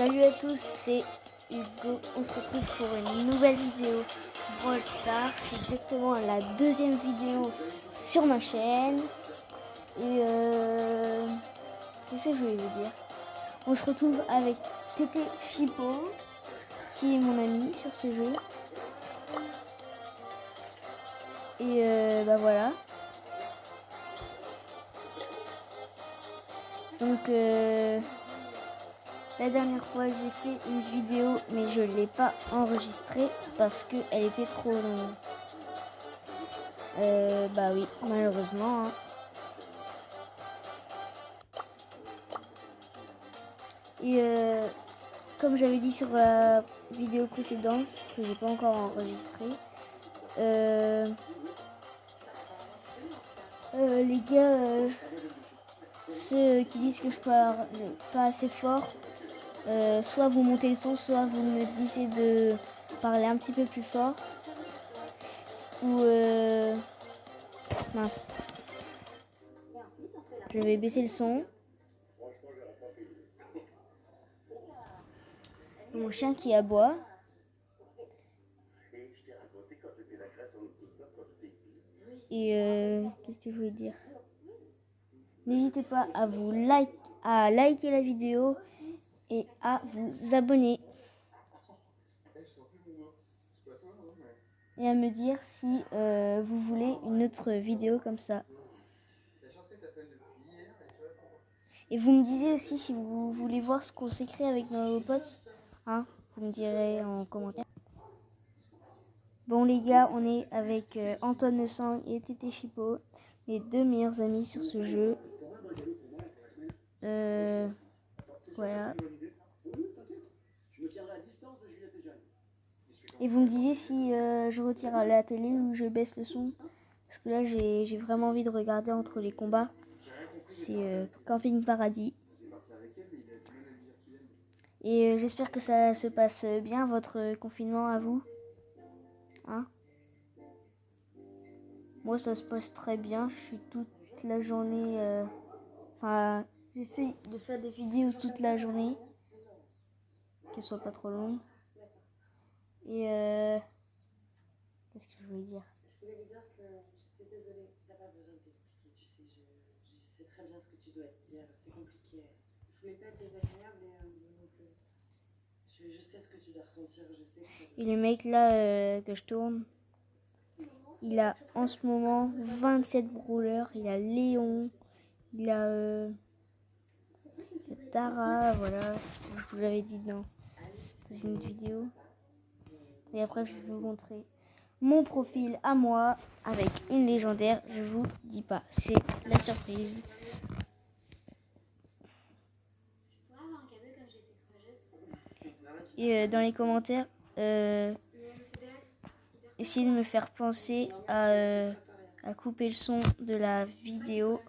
Salut à tous, c'est Hugo. On se retrouve pour une nouvelle vidéo Brawl Stars. C'est exactement la deuxième vidéo sur ma chaîne. Et qu'est-ce que je voulais vous dire? On se retrouve avec Tété Chippo, qui est mon ami sur ce jeu. Et bah voilà. Donc la dernière fois j'ai fait une vidéo mais je ne l'ai pas enregistrée parce qu'elle était trop longue. Bah oui, malheureusement. Hein. Et comme j'avais dit sur la vidéo précédente, que j'ai pas encore enregistrée, les gars, ceux qui disent que je parle pas assez fort, soit vous montez le son, soit vous me disiez de parler un petit peu plus fort. Ou mince. Je vais baisser le son. Mon chien qui aboie. Et qu'est-ce que je voulais dire? N'hésitez pas à liker la vidéo et à vous abonner. Et à me dire si vous voulez une autre vidéo comme ça. Et vous me disiez aussi si vous voulez voir ce qu'on s'écrit avec nos potes. Hein, vous me direz en commentaire. Bon les gars, on est avec Antoine Le Sang et Tété Chippo, les deux meilleurs amis sur ce jeu. Voilà. Et vous me disiez si je retire la télé ou je baisse le son. Parce que là j'ai vraiment envie de regarder entre les combats. C'est Camping Paradis. Et j'espère que ça se passe bien votre confinement à vous. Hein? Moi ça se passe très bien. Je suis toute la journée... Enfin, j'essaie de faire des vidéos toute la journée. Qu'elles soient pas trop longues. Et qu'est-ce que je voulais dire? Je voulais dire que j'étais désolée, t'as pas besoin de t'expliquer, tu sais, je sais très bien ce que tu dois te dire, c'est compliqué. Je voulais pas être désagréable, mais donc, je sais ce que tu dois ressentir, je sais que... Et le mec là que je tourne, il a en ce moment 27 brawlers, il a Léon, il a Tara, voilà, je vous l'avais dit dans une vidéo. Et après je vais vous montrer mon profil à moi avec une légendaire, je vous dis pas, c'est la surprise. Et dans les commentaires, essayez de me faire penser à couper le son de la vidéo.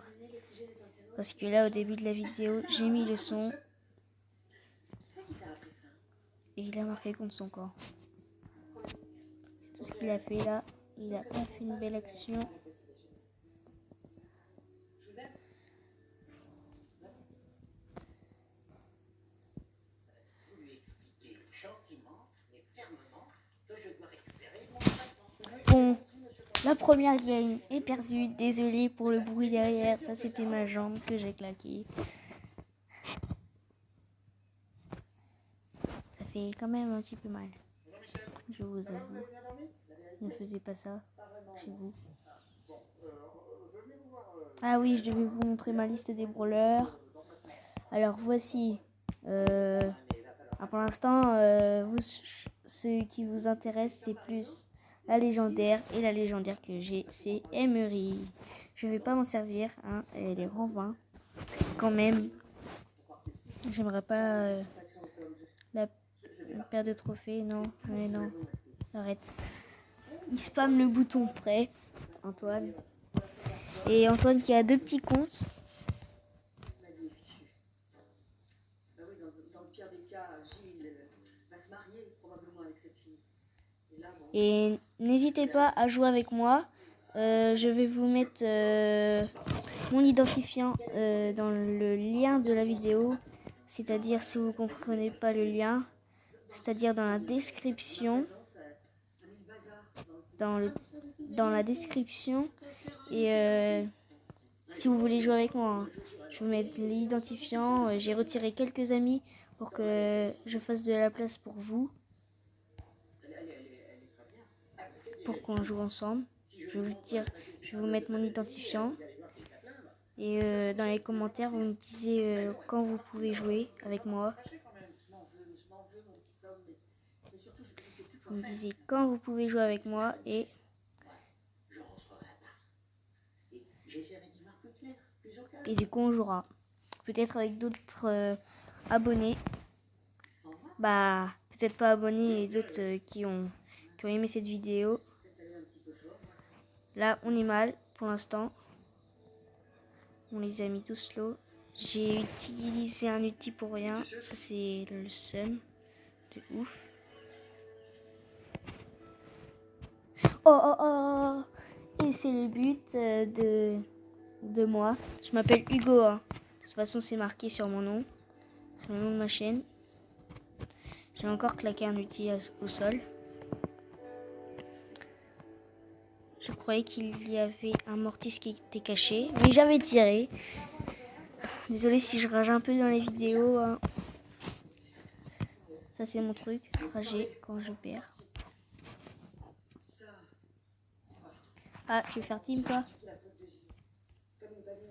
Parce que là, au début de la vidéo, j'ai mis le son. Et il a marqué contre son corps. C'est tout ce qu'il a fait là. Il a pas fait une belle action. Bon, la première game est perdue. Désolé pour le bruit derrière. Ça, c'était ma jambe que j'ai claquée. Ça fait quand même un petit peu mal. Je vous avoue. Ne faisez pas ça chez vous. Ah oui, je devais vous montrer ma liste des brawlers. Alors voici. Pour l'instant, ce qui vous intéresse, c'est plus la légendaire. Et la légendaire que j'ai, c'est Emery. Je ne vais pas m'en servir. Hein, elle est en vain. Quand même. J'aimerais pas la paire de trophées. Non, mais non. Arrête. Il spamme le bouton prêt. Antoine. Et Antoine qui a 2 petits comptes. Et n'hésitez pas à jouer avec moi. Je vais vous mettre mon identifiant dans le lien de la vidéo. c'est-à-dire si vous ne comprenez pas le lien, c'est-à-dire dans la description, dans la description. Et si vous voulez jouer avec moi, hein, je vais vous mettre l'identifiant. J'ai retiré quelques amis pour que je fasse de la place pour vous, pour qu'on joue ensemble. Je vais vous mettre mon identifiant. Et dans les commentaires, vous me disiez quand vous pouvez jouer avec moi. Vous me disiez quand vous pouvez jouer avec moi et du coup on jouera. Peut-être avec d'autres abonnés. Bah peut-être pas abonnés et d'autres qui ont aimé cette vidéo. Là on est mal pour l'instant. On les a mis tous slow. J'ai utilisé un outil pour rien. Ça c'est le seum. De ouf. Oh oh oh. Et c'est le but de moi. Je m'appelle Hugo. Hein. De toute façon c'est marqué sur mon nom. Sur le nom de ma chaîne. J'ai encore claqué un outil au sol. Je croyais qu'il y avait un mortier qui était caché. Mais j'avais tiré. Désolée si je rage un peu dans les vidéos. Hein. Ça c'est mon truc. Rager quand je perds. Ah, tu veux faire team toi?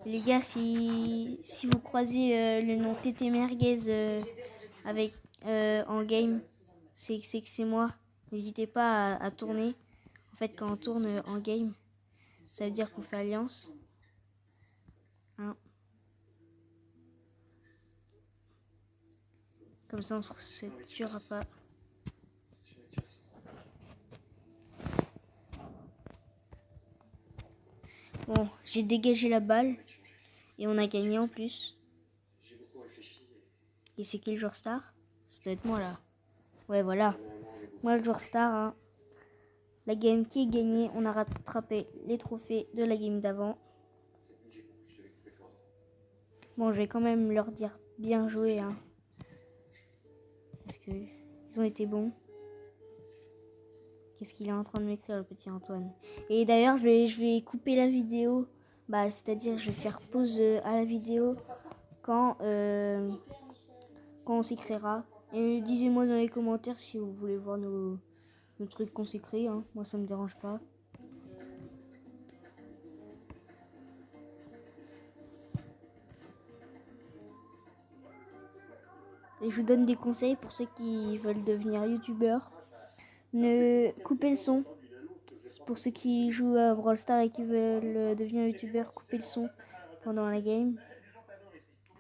Les gars, si vous croisez le nom TT Merguez avec en game, c'est que c'est moi. N'hésitez pas à tourner. En fait, quand on tourne en game, ça veut dire qu'on fait alliance. Hein. Comme ça, on se tuera pas. Bon, j'ai dégagé la balle. Et on a gagné en plus. Et c'est qui le joueur star? Ça doit être moi là. Ouais, voilà. Moi le joueur star. Hein. La game qui est gagnée, on a rattrapé les trophées de la game d'avant. Bon, je vais quand même leur dire bien joué. Hein. Parce que ils ont été bons. Qu'est-ce qu'il est en train de m'écrire, le petit Antoine? Et d'ailleurs, je vais couper la vidéo. Bah, c'est-à-dire, je vais faire pause à la vidéo quand on s'écrira. Et dites-moi dans les commentaires si vous voulez voir nos trucs qu'on s'écrit. Hein. Moi, ça me dérange pas. Et je vous donne des conseils pour ceux qui veulent devenir youtubeurs. Ne coupez le son. Pour ceux qui jouent à Brawl Stars et qui veulent devenir youtubeurs, coupez le son pendant la game.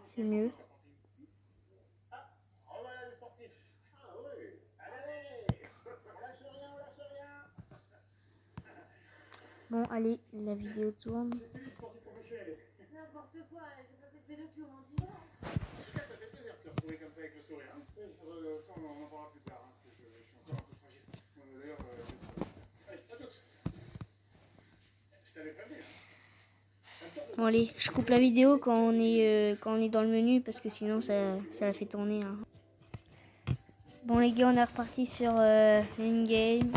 C'est mieux. Bon, allez, la vidéo tourne. N'importe quoi, j'ai pas fait de vélo depuis au moins 10 ans. En tout cas, ça fait plaisir de te retrouver comme ça avec le sourire. Hein. Ça, on en parlera plus tard, hein, parce que je suis encore un peu fragile. D'ailleurs, allez, à toutes. Je t'avais prévenu. Hein. Bon, allez, je coupe la vidéo quand on est dans le menu, parce que sinon, ça la fait tourner. Hein. Bon, les gars, on est reparti sur une game.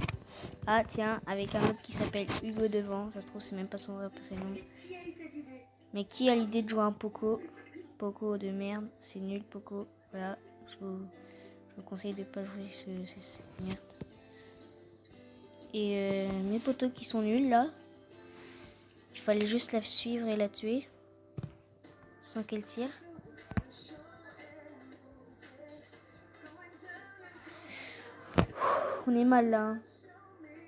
Ah tiens, avec un autre qui s'appelle Hugo devant. Ça se trouve c'est même pas son vrai prénom. Mais qui a l'idée de jouer un Poco? Poco de merde, c'est nul Poco. Voilà, je vous conseille de pas jouer cette merde. Et mes potos qui sont nuls là. Il fallait juste la suivre et la tuer. Sans qu'elle tire. On est mal là. Hein.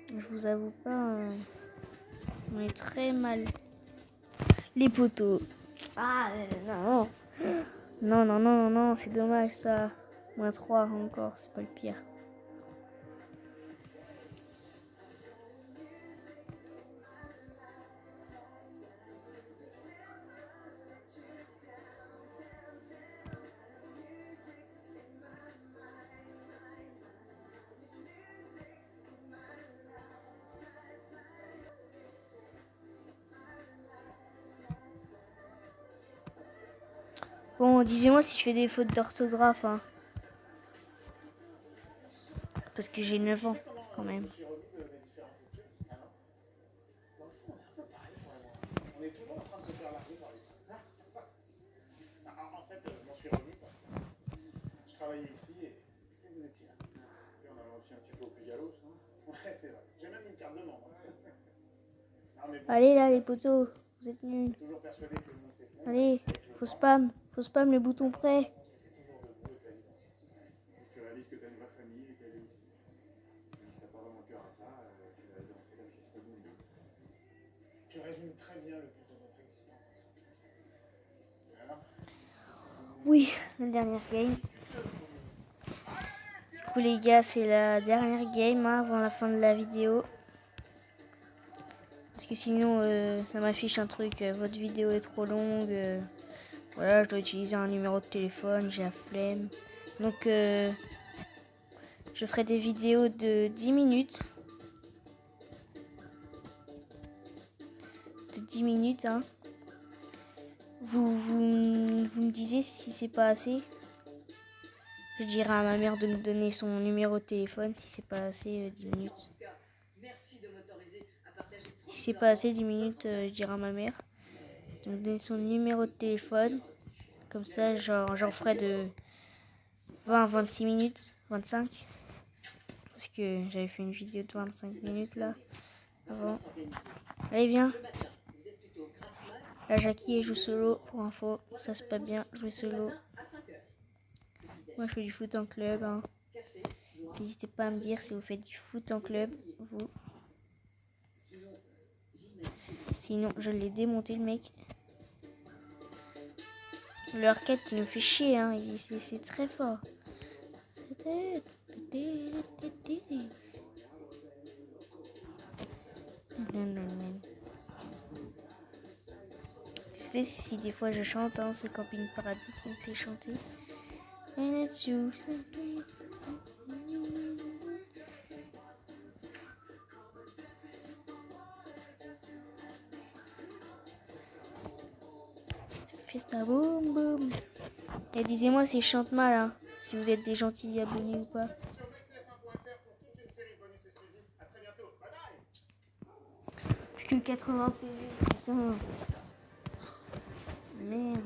Je vous avoue pas, on est très mal. Les poteaux. Ah non. Non, c'est dommage ça. -3 encore, c'est pas le pire. Bon, disez-moi si je fais des fautes d'orthographe, hein. Parce que j'ai 9 ans, quand même. On est toujours en train de se faire larguer par les... En fait, je m'en suis remis parce que je travaillais ici et vous étiez là. Et on a aussi un petit peu au Pigalos, non? Ouais, c'est vrai. J'ai même une carte de membre. Non, mais bon, Allez là, les potos, vous êtes nuls. toujours persuadé que le monde s'effondre. Allez, faut spam le bouton prêt. Toujours debout avec la vie comme ça. Donc, Alice, que t'as une vraie famille et qu'elle est ici. Même si t'as pas vraiment cœur à ça, tu vas danser la fiesta du monde. Tu résumes très bien le but de notre existence ensemble. Voilà. Oui, la dernière game. Du coup les gars, c'est la dernière game hein, avant la fin de la vidéo. Parce que sinon, ça m'affiche un truc, votre vidéo est trop longue. Voilà, je dois utiliser un numéro de téléphone, j'ai la flemme. Donc, je ferai des vidéos de 10 minutes. De 10 minutes, hein. Vous me disiez si c'est pas assez. Je dirai à ma mère de me donner son numéro de téléphone si c'est pas assez 10 minutes. Si c'est pas assez 10 minutes, je dirai à ma mère de me donner son numéro de téléphone. Comme ça, j'en ferai de 20 à 26 minutes, 25. Parce que j'avais fait une vidéo de 25 minutes là, avant. Allez, viens. Là, Jackie joue solo, pour info. Ça, c'est pas bien, jouer solo. Moi, je fais du foot en club. Hein. N'hésitez pas à me dire si vous faites du foot en club, vous. Sinon, je l'ai démonté, le mec. Le arcade qui nous fait chier, hein. C'est très fort. Si des fois je chante, hein, c'est Camping Paradis qui me fait chanter. Fiesta boum boum. Et disez-moi si je chante mal, hein, si vous êtes des gentils abonnés ou pas. Plus que 80 PV, putain. Merde.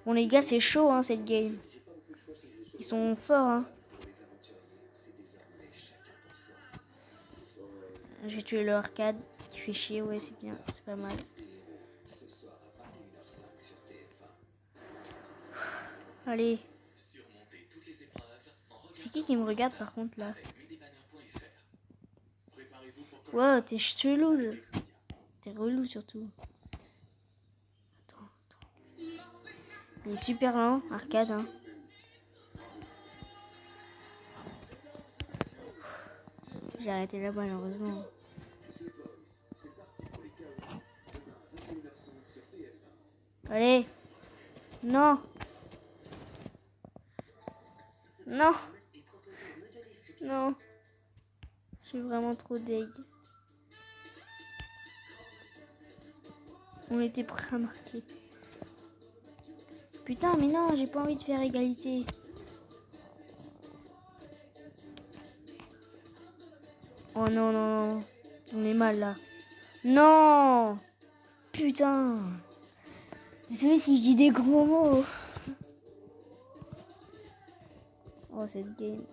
Bon les gars, c'est chaud hein, cette game. Ils sont forts hein. Je vais tuer le arcade qui fait chier, ouais c'est bien, c'est pas mal. Allez. C'est qui me regarde par contre là? Wow, t'es chelou. T'es relou surtout. Attends. Il est super lent, arcade hein. J'ai arrêté là-bas malheureusement. Allez. Non. Non. Non. Je suis vraiment trop deg. On était prêts à marquer. Putain, mais non, j'ai pas envie de faire égalité. Oh non, non. On est mal là. Non. Putain. Désolé si je dis des gros mots. Oh, cette game.